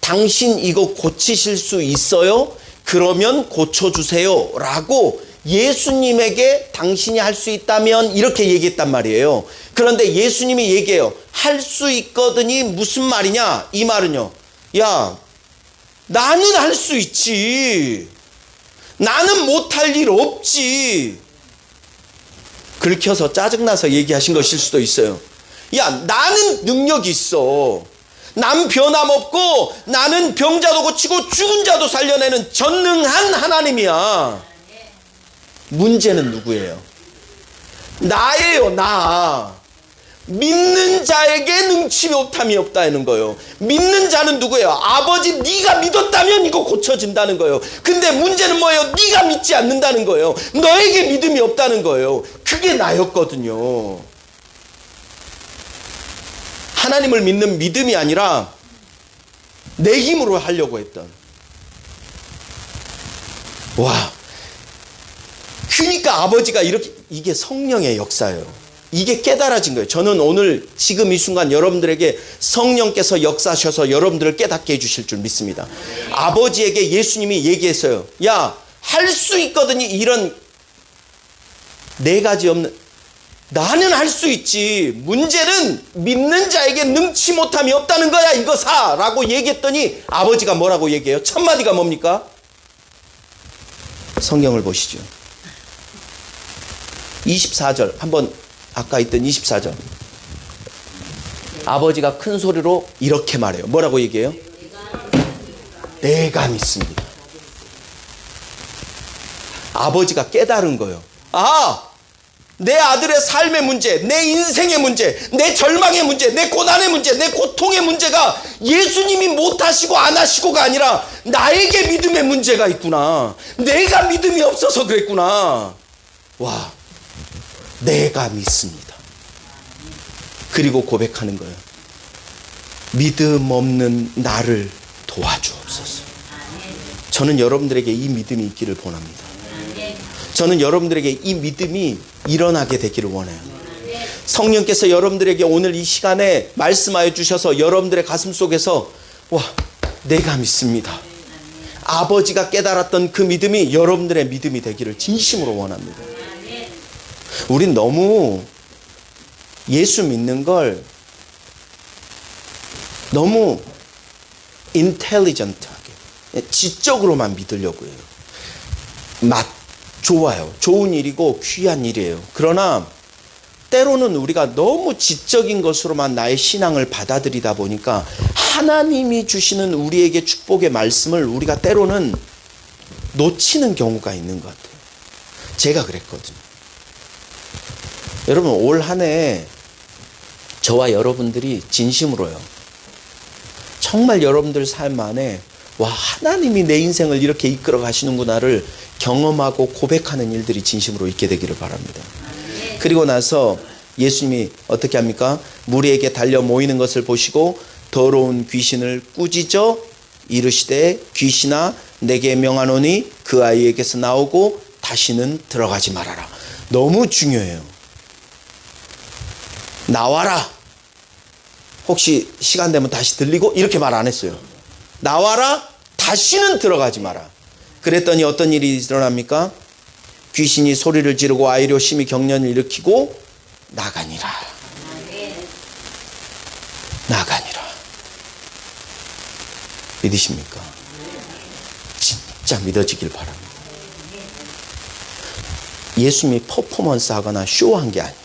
[SPEAKER 3] 당신 이거 고치실 수 있어요? 그러면 고쳐주세요. 라고 예수님에게 당신이 할 수 있다면 이렇게 얘기했단 말이에요. 그런데 예수님이 얘기해요. 할 수 있거든이 무슨 말이냐? 이 말은요. 야, 나는 할 수 있지. 나는 못할 일 없지. 긁혀서 짜증나서 얘기하신 것일 수도 있어요. 야, 나는 능력이 있어. 난 변함없고 나는 병자도 고치고 죽은 자도 살려내는 전능한 하나님이야. 문제는 누구예요? 나예요, 나. 믿는 자에게 능치 못함이 없다는 거예요. 믿는 자는 누구예요? 아버지, 네가 믿었다면 이거 고쳐진다는 거예요. 근데 문제는 뭐예요? 네가 믿지 않는다는 거예요. 너에게 믿음이 없다는 거예요. 그게 나였거든요. 하나님을 믿는 믿음이 아니라 내 힘으로 하려고 했던. 와. 그러니까 아버지가 이렇게, 이게 성령의 역사예요. 이게 깨달아진 거예요. 저는 오늘 지금 이 순간 여러분들에게 성령께서 역사하셔서 여러분들을 깨닫게 해주실 줄 믿습니다. 아버지에게 예수님이 얘기했어요. 야, 할 수 있거든요. 이런 네 가지 없는, 나는 할 수 있지. 문제는 믿는 자에게 능치 못함이 없다는 거야. 이거 사. 라고 얘기했더니 아버지가 뭐라고 얘기해요? 첫 마디가 뭡니까? 성경을 보시죠. 24절 한번, 아까 있던 24절. 아버지가 큰 소리로 이렇게 말해요. 뭐라고 얘기해요? 내가 믿습니다. 아버지가 깨달은 거예요. 아, 내 아들의 삶의 문제, 내 인생의 문제, 내 절망의 문제, 내 고난의 문제, 내 고통의 문제가 예수님이 못하시고 안 하시고가 아니라 나에게 믿음의 문제가 있구나. 내가 믿음이 없어서 그랬구나. 와, 내가 믿습니다. 그리고 고백하는 거예요. 믿음 없는 나를 도와주옵소서. 저는 여러분들에게 이 믿음이 있기를 원합니다. 저는 여러분들에게 이 믿음이 일어나게 되기를 원해요. 성령께서 여러분들에게 오늘 이 시간에 말씀하여 주셔서 여러분들의 가슴 속에서, 와, 내가 믿습니다. 아버지가 깨달았던 그 믿음이 여러분들의 믿음이 되기를 진심으로 원합니다. 우린 너무 예수 믿는 걸 너무 인텔리전트하게, 지적으로만 믿으려고 해요. 좋아요. 좋은 일이고 귀한 일이에요. 그러나 때로는 우리가 너무 지적인 것으로만 나의 신앙을 받아들이다 보니까 하나님이 주시는 우리에게 축복의 말씀을 우리가 때로는 놓치는 경우가 있는 것 같아요. 제가 그랬거든요. 여러분, 올 한 해 저와 여러분들이 진심으로요, 정말 여러분들 삶 안에, 와, 하나님이 내 인생을 이렇게 이끌어 가시는구나를 경험하고 고백하는 일들이 진심으로 있게 되기를 바랍니다. 그리고 나서 예수님이 어떻게 합니까? 무리에게 달려 모이는 것을 보시고 더러운 귀신을 꾸짖어 이르시되, 귀신아, 내게 명하노니 그 아이에게서 나오고 다시는 들어가지 말아라. 너무 중요해요. 나와라. 혹시 시간 되면 다시 들리고, 이렇게 말 안 했어요. 나와라, 다시는 들어가지 마라. 그랬더니 어떤 일이 일어납니까? 귀신이 소리를 지르고 아이로 심히 경련을 일으키고 나가니라. 나가니라. 믿으십니까? 진짜 믿어지길 바랍니다. 예수님이 퍼포먼스 하거나 쇼한 게 아니에요.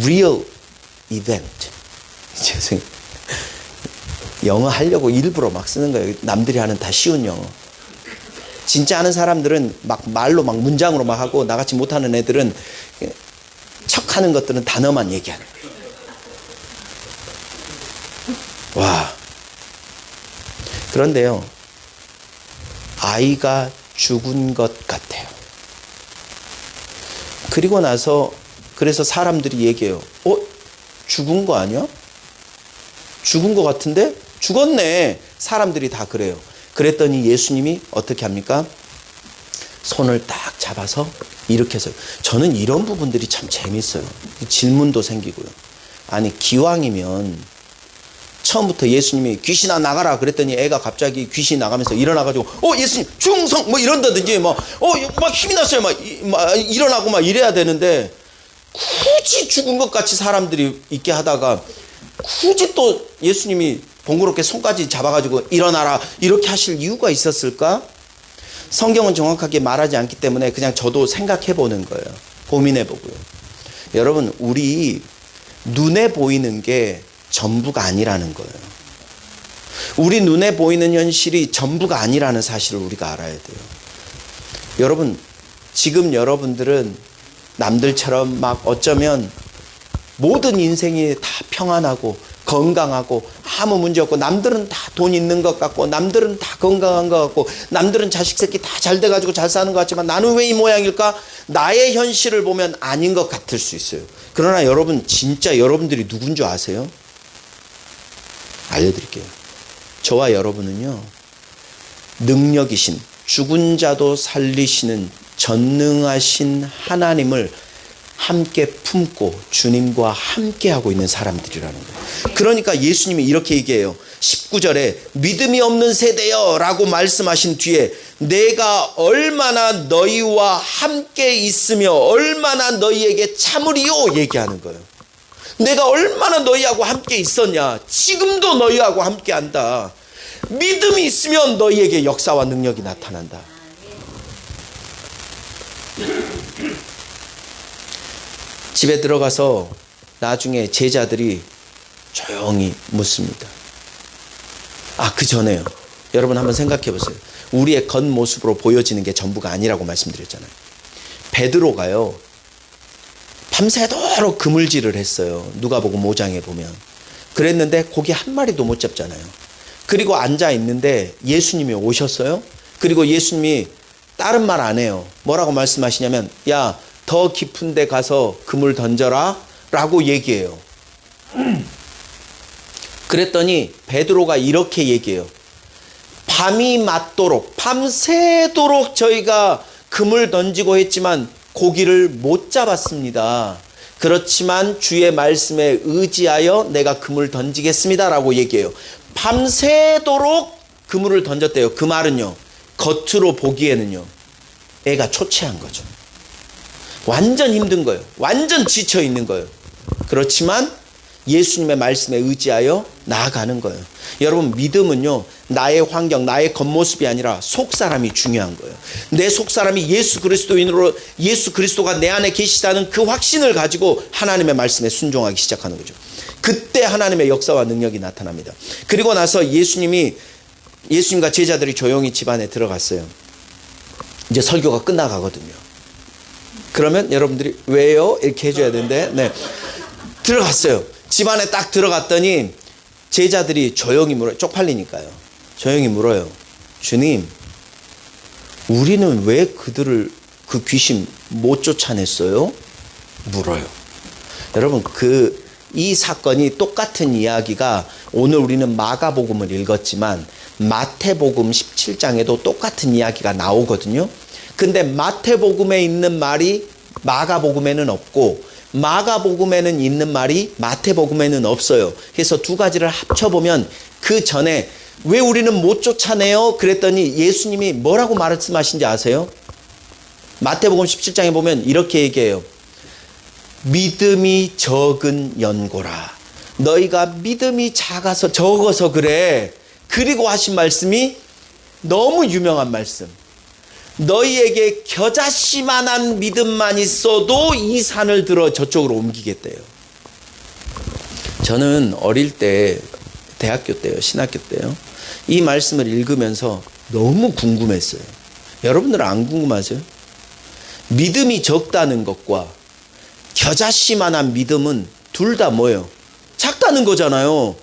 [SPEAKER 3] real event. 영어 하려고 일부러 막 쓰는 거예요. 남들이 하는 다 쉬운 영어. 진짜 하는 사람들은 막 말로 막 문장으로 막 하고, 나같이 못하는 애들은 척하는 것들은 단어만 얘기하는 거예요. 와. 그런데요, 아이가 죽은 것 같아요. 그리고 나서 그래서 사람들이 얘기해요. 죽은 거 아니야? 죽은 거 같은데? 죽었네. 사람들이 다 그래요. 그랬더니 예수님이 어떻게 합니까? 손을 딱 잡아서 이렇게 해서, 저는 이런 부분들이 참 재밌어요. 질문도 생기고요. 아니, 기왕이면 처음부터 예수님이 귀신아 나가라 그랬더니 애가 갑자기 귀신이 나가면서 일어나가지고 예수님 충성 뭐 이런다든지 막 힘이 났어요 막 일어나고 막 이래야 되는데, 굳이 죽은 것 같이 사람들이 있게 하다가 굳이 또 예수님이 번거롭게 손까지 잡아가지고 일어나라 이렇게 하실 이유가 있었을까? 성경은 정확하게 말하지 않기 때문에 그냥 저도 생각해 보는 거예요. 고민해 보고요. 여러분, 우리 눈에 보이는 게 전부가 아니라는 거예요. 우리 눈에 보이는 현실이 전부가 아니라는 사실을 우리가 알아야 돼요. 여러분, 지금 여러분들은 남들처럼 막 어쩌면 모든 인생이 다 평안하고 건강하고 아무 문제 없고, 남들은 다 돈 있는 것 같고, 남들은 다 건강한 것 같고, 남들은 자식 새끼 다 잘 돼가지고 잘 사는 것 같지만 나는 왜 이 모양일까? 나의 현실을 보면 아닌 것 같을 수 있어요. 그러나 여러분, 진짜 여러분들이 누군 줄 아세요? 알려드릴게요. 저와 여러분은요, 능력이신, 죽은 자도 살리시는 전능하신 하나님을 함께 품고 주님과 함께 하고 있는 사람들이라는 거예요. 그러니까 예수님이 이렇게 얘기해요. 19절에 믿음이 없는 세대여 라고 말씀하신 뒤에 내가 얼마나 너희와 함께 있으며 얼마나 너희에게 참으리요 얘기하는 거예요. 내가 얼마나 너희하고 함께 있었냐. 지금도 너희하고 함께 한다. 믿음이 있으면 너희에게 역사와 능력이 나타난다. 집에 들어가서 나중에 제자들이 조용히 묻습니다. 그 전에요. 여러분 한번 생각해 보세요. 우리의 겉모습으로 보여지는 게 전부가 아니라고 말씀드렸잖아요. 베드로가요, 밤새도록 그물질을 했어요. 누가복음 5장에 보면. 그랬는데 고기 한 마리도 못 잡잖아요. 그리고 앉아 있는데 예수님이 오셨어요. 그리고 예수님이 다른 말 안 해요. 뭐라고 말씀하시냐면, 야, 더 깊은 데 가서 그물 던져라 라고 얘기해요. 그랬더니 베드로가 이렇게 얘기해요. 밤이 맞도록, 밤새도록 저희가 그물 던지고 했지만 고기를 못 잡았습니다. 그렇지만 주의 말씀에 의지하여 내가 그물 던지겠습니다 라고 얘기해요. 밤새도록 그물을 던졌대요. 그 말은요, 겉으로 보기에는요, 애가 초췌한 거죠. 완전 힘든 거예요. 완전 지쳐 있는 거예요. 그렇지만 예수님의 말씀에 의지하여 나아가는 거예요. 여러분, 믿음은요, 나의 환경, 나의 겉모습이 아니라 속사람이 중요한 거예요. 내 속사람이 예수 그리스도인으로, 예수 그리스도가 내 안에 계시다는 그 확신을 가지고 하나님의 말씀에 순종하기 시작하는 거죠. 그때 하나님의 역사와 능력이 나타납니다. 그리고 나서 예수님과 제자들이 조용히 집 안에 들어갔어요. 이제 설교가 끝나가거든요. 그러면 여러분들이 왜요? 이렇게 해줘야 되는데, 네. 들어갔어요. 집 안에 딱 들어갔더니 제자들이 조용히 물어요. 쪽팔리니까요. 조용히 물어요. 주님, 우리는 왜 그 귀신 못 쫓아냈어요? 물어요. 여러분, 이 사건이 똑같은 이야기가, 오늘 우리는 마가복음을 읽었지만 마태복음 17장에도 똑같은 이야기가 나오거든요. 근데 마태복음에 있는 말이 마가복음에는 없고, 마가복음에는 있는 말이 마태복음에는 없어요. 그래서 두 가지를 합쳐보면, 그 전에 왜 우리는 못 쫓아내요? 그랬더니 예수님이 뭐라고 말씀하신지 아세요? 마태복음 17장에 보면 이렇게 얘기해요. 믿음이 적은 연고라. 너희가 믿음이 적어서 그래. 그리고 하신 말씀이 너무 유명한 말씀. 너희에게 겨자씨만한 믿음만 있어도 이 산을 들어 저쪽으로 옮기겠대요. 저는 어릴 때, 대학교 때요, 신학교 때요, 이 말씀을 읽으면서 너무 궁금했어요. 여러분들은 안 궁금하세요? 믿음이 적다는 것과 겨자씨만한 믿음은 둘 다 뭐예요? 작다는 거잖아요.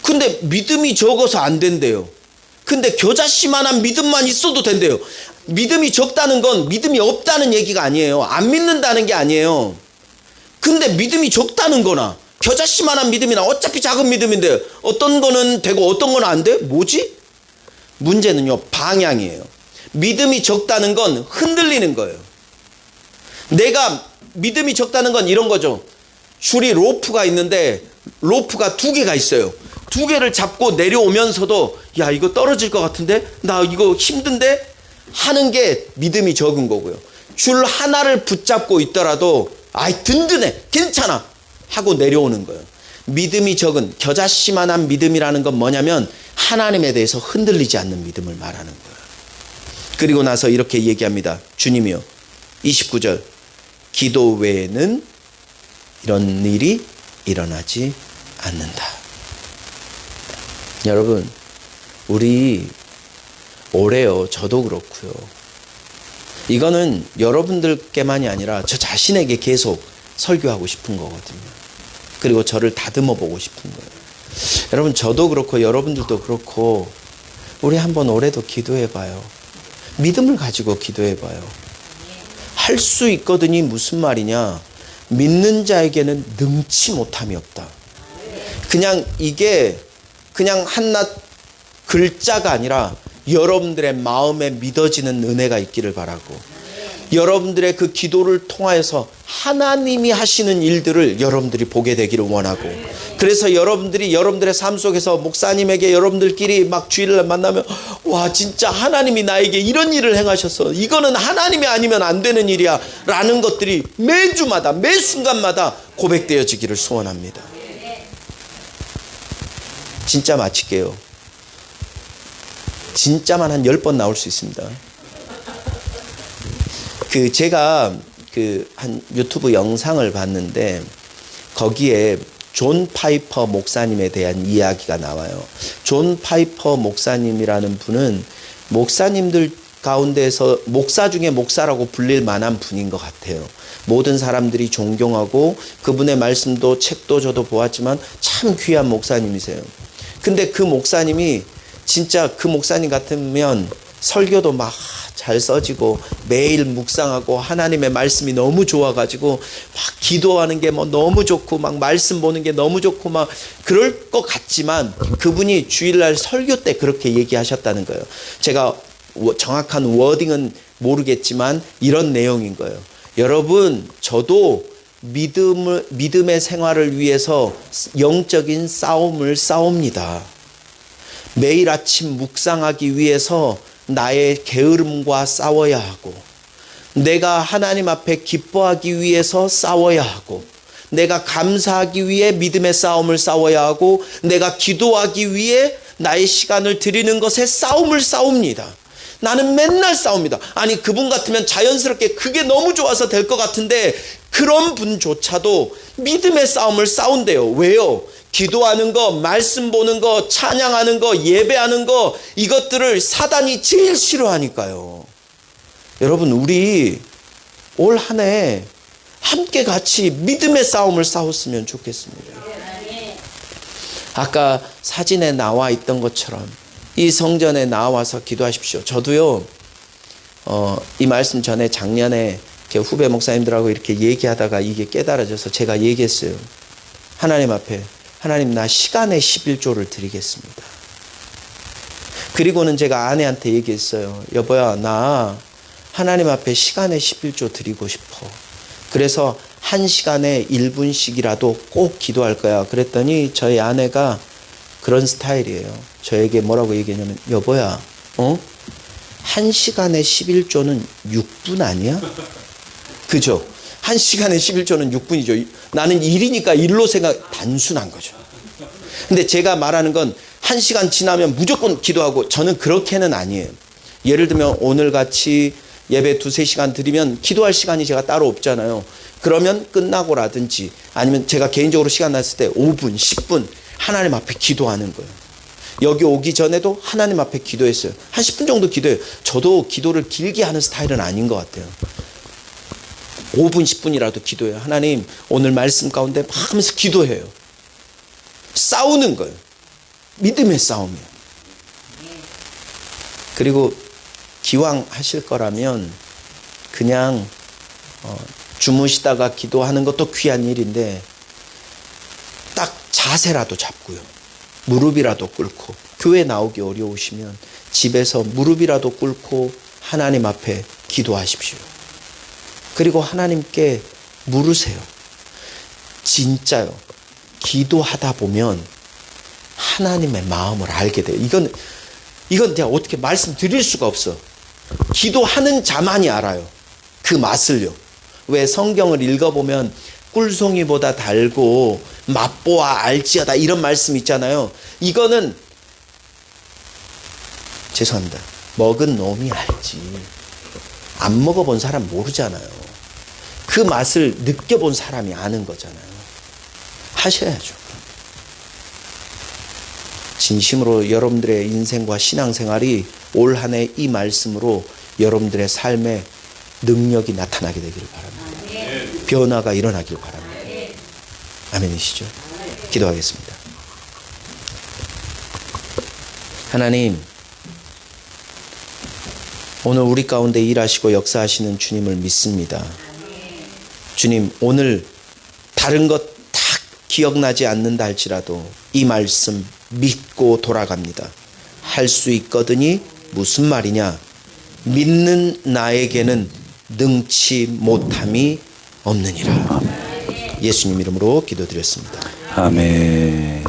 [SPEAKER 3] 근데 믿음이 적어서 안 된대요. 근데 겨자씨만한 믿음만 있어도 된대요. 믿음이 적다는 건 믿음이 없다는 얘기가 아니에요. 안 믿는다는 게 아니에요. 근데 믿음이 적다는 거나 겨자씨만한 믿음이나 어차피 작은 믿음인데 어떤 거는 되고 어떤 거는 안 돼? 뭐지? 문제는요, 방향이에요. 믿음이 적다는 건 흔들리는 거예요. 내가 믿음이 적다는 건 이런 거죠. 줄이 로프가 있는데 로프가 2개가 있어요. 2개를 잡고 내려오면서도 야, 이거 떨어질 것 같은데? 나 이거 힘든데? 하는 게 믿음이 적은 거고요. 줄 하나를 붙잡고 있더라도 아이, 든든해, 괜찮아 하고 내려오는 거예요. 믿음이 적은 겨자씨만한 믿음이라는 건 뭐냐면 하나님에 대해서 흔들리지 않는 믿음을 말하는 거예요. 그리고 나서 이렇게 얘기합니다. 주님이요, 29절, 기도 외에는 이런 일이 일어나지 않는다. 여러분, 우리 올해요, 저도 그렇고요, 이거는 여러분들께만이 아니라 저 자신에게 계속 설교하고 싶은 거거든요. 그리고 저를 다듬어 보고 싶은 거예요. 여러분, 저도 그렇고 여러분들도 그렇고 우리 한번 올해도 기도해 봐요. 믿음을 가지고 기도해 봐요. 할 수 있거든이 무슨 말이냐? 믿는 자에게는 능치 못함이 없다. 그냥 이게 그냥 한낱 글자가 아니라 여러분들의 마음에 믿어지는 은혜가 있기를 바라고, 여러분들의 그 기도를 통하여서 하나님이 하시는 일들을 여러분들이 보게 되기를 원하고, 그래서 여러분들이 여러분들의 삶 속에서 목사님에게 여러분들끼리 막 주일날 만나면 와, 진짜 하나님이 나에게 이런 일을 행하셨어, 이거는 하나님이 아니면 안 되는 일이야 라는 것들이 매주마다 매 순간마다 고백되어지기를 소원합니다. 진짜 마칠게요. 진짜만 한 10번 나올 수 있습니다. 제가 한 유튜브 영상을 봤는데 거기에 존 파이퍼 목사님에 대한 이야기가 나와요. 존 파이퍼 목사님이라는 분은 목사님들 가운데서 목사 중에 목사라고 불릴 만한 분인 것 같아요. 모든 사람들이 존경하고 그분의 말씀도 책도 저도 보았지만 참 귀한 목사님이세요. 근데 그 목사님이 진짜 그 목사님 같으면 설교도 막 잘 써지고 매일 묵상하고 하나님의 말씀이 너무 좋아가지고 막 기도하는 게 뭐 너무 좋고 막 말씀 보는 게 너무 좋고 막 그럴 것 같지만 그분이 주일날 설교 때 그렇게 얘기하셨다는 거예요. 제가 정확한 워딩은 모르겠지만 이런 내용인 거예요. 여러분, 저도 믿음의 생활을 위해서 영적인 싸움을 싸웁니다. 매일 아침 묵상하기 위해서 나의 게으름과 싸워야 하고, 내가 하나님 앞에 기뻐하기 위해서 싸워야 하고, 내가 감사하기 위해 믿음의 싸움을 싸워야 하고, 내가 기도하기 위해 나의 시간을 드리는 것에 싸움을 싸웁니다. 나는 맨날 싸웁니다. 아니, 그분 같으면 자연스럽게 그게 너무 좋아서 될 것 같은데 그런 분조차도 믿음의 싸움을 싸운대요. 왜요? 기도하는 거, 말씀 보는 거, 찬양하는 거, 예배하는 거, 이것들을 사단이 제일 싫어하니까요. 여러분, 우리 올 한 해 함께 같이 믿음의 싸움을 싸웠으면 좋겠습니다. 아까 사진에 나와 있던 것처럼 이 성전에 나와서 기도하십시오. 저도요, 이 말씀 전에 작년에 후배 목사님들하고 이렇게 얘기하다가 이게 깨달아져서 제가 얘기했어요. 하나님 앞에, 하나님, 나 시간의 11조를 드리겠습니다. 그리고는 제가 아내한테 얘기했어요. 여보야, 나 하나님 앞에 시간의 11조 드리고 싶어. 그래서 1시간에 1분씩이라도 꼭 기도할 거야. 그랬더니 저희 아내가 그런 스타일이에요. 저에게 뭐라고 얘기했냐면, 여보야, 1시간에 11조는 6분 아니야? 그죠? 1시간에 11조는 6분이죠. 나는 일이니까 일로 단순한 거죠. 근데 제가 말하는 건 1시간 지나면 무조건 기도하고, 저는 그렇게는 아니에요. 예를 들면 오늘 같이 예배 2-3시간 드리면 기도할 시간이 제가 따로 없잖아요. 그러면 끝나고라든지 아니면 제가 개인적으로 시간 났을 때 5분, 10분 하나님 앞에 기도하는 거예요. 여기 오기 전에도 하나님 앞에 기도했어요. 한 10분 정도 기도해요. 저도 기도를 길게 하는 스타일은 아닌 것 같아요. 5분, 10분이라도 기도해요. 하나님, 오늘 말씀 가운데 막 하면서 기도해요. 싸우는 거예요. 믿음의 싸움이에요. 그리고 기왕 하실 거라면 그냥 주무시다가 기도하는 것도 귀한 일인데 딱 자세라도 잡고요. 무릎이라도 꿇고, 교회 나오기 어려우시면 집에서 무릎이라도 꿇고 하나님 앞에 기도하십시오. 그리고 하나님께 물으세요. 진짜요. 기도하다 보면 하나님의 마음을 알게 돼요. 이건 제가 어떻게 말씀드릴 수가 없어. 기도하는 자만이 알아요. 그 맛을요. 왜 성경을 읽어보면 꿀송이보다 달고 맛보아 알지어다 이런 말씀 있잖아요. 이거는 죄송합니다. 먹은 놈이 알지. 안 먹어본 사람 모르잖아요. 그 맛을 느껴본 사람이 아는 거잖아요. 하셔야죠. 진심으로 여러분들의 인생과 신앙생활이 올 한 해 이 말씀으로 여러분들의 삶에 능력이 나타나게 되기를 바랍니다. 변화가 일어나길 바랍니다. 아멘이시죠? 기도하겠습니다. 하나님, 오늘 우리 가운데 일하시고 역사하시는 주님을 믿습니다. 주님, 오늘 다른 것 다 기억나지 않는다 할지라도 이 말씀 믿고 돌아갑니다. 할 수 있거든이 무슨 말이냐? 믿는 나에게는 능치 못함이 없느니라. 예수님 이름으로 기도드렸습니다.
[SPEAKER 1] 아멘.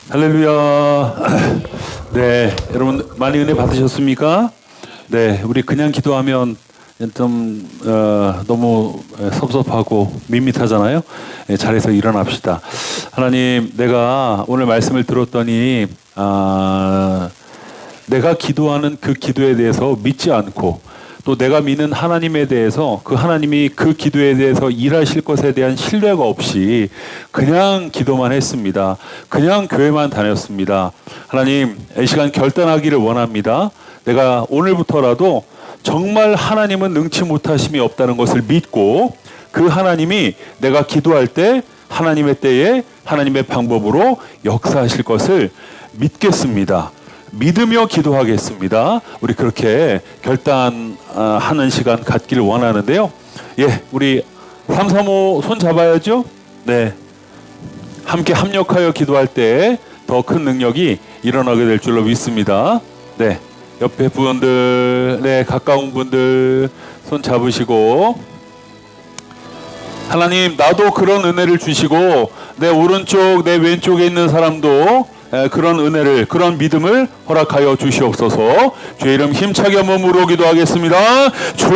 [SPEAKER 1] 할렐루야. 네, 여러분 많이 은혜 받으셨습니까? 네, 우리 그냥 기도하면 좀 너무 섭섭하고 밋밋하잖아요. 네, 잘해서 일어납시다. 하나님, 내가 오늘 말씀을 들었더니 내가 기도하는 그 기도에 대해서 믿지 않고 또 내가 믿는 하나님에 대해서 그 하나님이 그 기도에 대해서 일하실 것에 대한 신뢰가 없이 그냥 기도만 했습니다. 그냥 교회만 다녔습니다. 하나님, 이 시간 결단하기를 원합니다. 내가 오늘부터라도 정말 하나님은 능치 못하심이 없다는 것을 믿고 그 하나님이 내가 기도할 때 하나님의 때에 하나님의 방법으로 역사하실 것을 믿겠습니다. 믿으며 기도하겠습니다. 우리 그렇게 결단하는 시간 갖기를 원하는데요. 예, 우리 335 손 잡아야죠. 네, 함께 합력하여 기도할 때 더 큰 능력이 일어나게 될 줄로 믿습니다. 네, 옆에 분들, 네, 가까운 분들 손 잡으시고, 하나님, 나도 그런 은혜를 주시고 내 오른쪽 내 왼쪽에 있는 사람도 그런 은혜를, 그런 믿음을 허락하여 주시옵소서. 주의 이름 힘차게 한번 물어보기도 하겠습니다. 주여,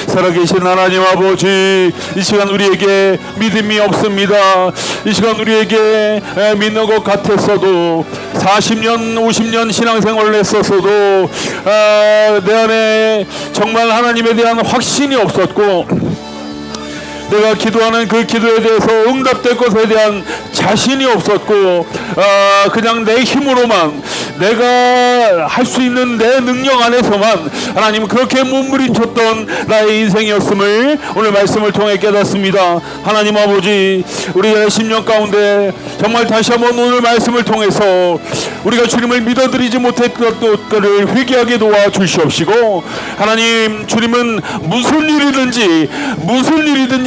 [SPEAKER 1] 살아계신 하나님 아버지, 이 시간 우리에게 믿음이 없습니다. 이 시간 우리에게 믿는 것 같았어도 40년 50년 신앙생활을 했었어도 내 안에 정말 하나님에 대한 확신이 없었고 내가 기도하는 그 기도에 대해서 응답될 것에 대한 자신이 없었고 그냥 내 힘으로만, 내가 할 수 있는 내 능력 안에서만 하나님 그렇게 몸부림쳤던 나의 인생이었음을 오늘 말씀을 통해 깨닫습니다. 하나님 아버지, 우리의 10년 가운데 정말 다시 한번 오늘 말씀을 통해서 우리가 주님을 믿어드리지 못했던 것들을 회개하게 도와주시옵시고, 하나님, 주님은 무슨 일이든지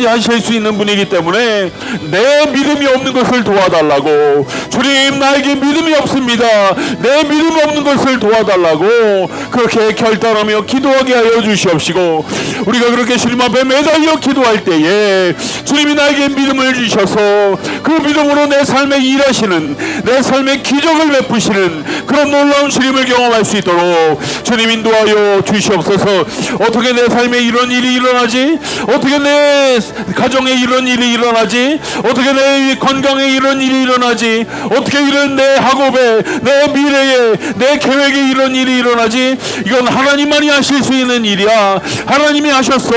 [SPEAKER 1] 하실 수 있는 분이기 때문에 내 믿음이 없는 것을 도와달라고, 주님, 나에게 믿음이 없습니다, 내 믿음 없는 것을 도와달라고 그렇게 결단하며 기도하게 하여 주시옵시고, 우리가 그렇게 주님 앞에 매달려 기도할 때에 주님이 나에게 믿음을 주셔서 그 믿음으로 내 삶에 일하시는, 내 삶에 기적을 베푸시는 그런 놀라운 주님을 경험할 수 있도록 주님 인도하여 주시옵소서. 어떻게 내 삶에 이런 일이 일어나지? 어떻게 내 가정에 이런 일이 일어나지? 어떻게 내 건강에 이런 일이 일어나지? 어떻게 이런 내 학업에, 내 미래에, 내 계획에 이런 일이 일어나지? 이건 하나님만이 하실 수 있는 일이야. 하나님이 하셨어.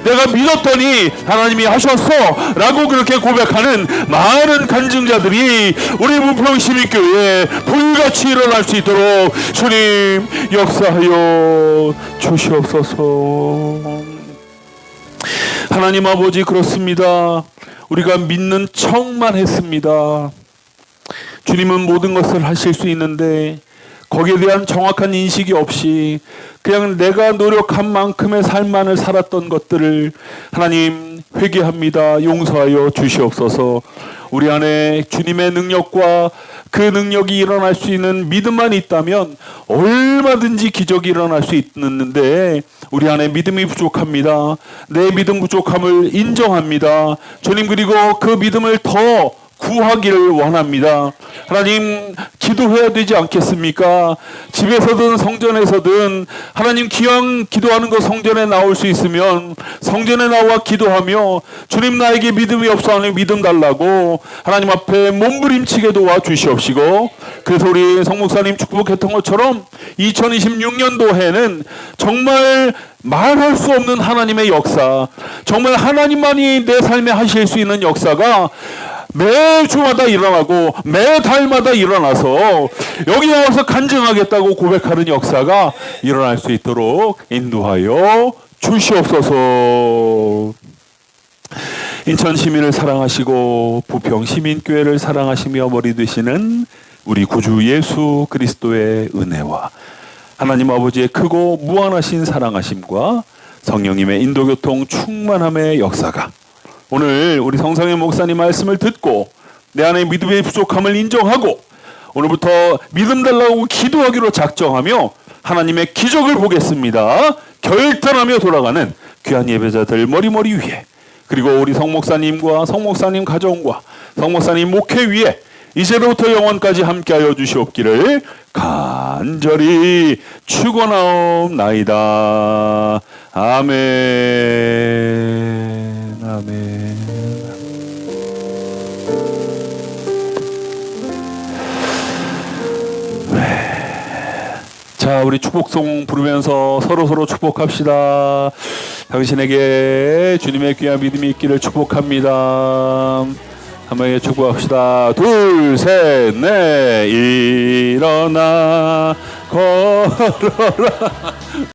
[SPEAKER 1] 내가 믿었더니 하나님이 하셨어 라고 그렇게 고백하는 많은 간증자들이 우리 문평시민교회에 불같이 일어날 수 있도록 주님 역사하여 주시옵소서. 하나님 아버지, 그렇습니다. 우리가 믿는 척만 했습니다. 주님은 모든 것을 하실 수 있는데 거기에 대한 정확한 인식이 없이 그냥 내가 노력한 만큼의 삶만을 살았던 것들을 하나님 회개합니다. 용서하여 주시옵소서. 우리 안에 주님의 능력과 그 능력이 일어날 수 있는 믿음만 있다면 얼마든지 기적이 일어날 수 있는데 우리 안에 믿음이 부족합니다. 내 믿음 부족함을 인정합니다. 주님, 그리고 그 믿음을 더 구하기를 원합니다. 하나님, 기도해야 되지 않겠습니까? 집에서든 성전에서든 하나님, 기왕 기도하는 거 성전에 나올 수 있으면 성전에 나와 기도하며 주님, 나에게 믿음이 없어 하는 믿음 달라고 하나님 앞에 몸부림치게 도와주시옵시고, 그래서 우리 성목사님 축복했던 것처럼 2026년도에는 정말 말할 수 없는 하나님의 역사, 정말 하나님만이 내 삶에 하실 수 있는 역사가 매주마다 일어나고 매달마다 일어나서 여기 나와서 간증하겠다고 고백하는 역사가 일어날 수 있도록 인도하여 주시옵소서. 인천 시민을 사랑하시고 부평 시민교회를 사랑하시며 머리 되시는 우리 구주 예수 그리스도의 은혜와 하나님 아버지의 크고 무한하신 사랑하심과 성령님의 인도교통 충만함의 역사가 오늘 우리 성상의 목사님 말씀을 듣고 내 안에 믿음의 부족함을 인정하고 오늘부터 믿음 달라고 기도하기로 작정하며 하나님의 기적을 보겠습니다. 결단하며 돌아가는 귀한 예배자들 머리머리 위에, 그리고 우리 성목사님과 성목사님 가정과 성목사님 목회 위에 이제로부터 영원까지 함께하여 주시옵기를 간절히 축원하옵나이다. 아멘. 아멘. 자, 우리 축복송 부르면서 서로 축복합시다. 당신에게 주님의 귀한 믿음이 있기를 축복합니다. 한번에 축복합시다. 둘, 셋, 넷. 일어나 걸어라.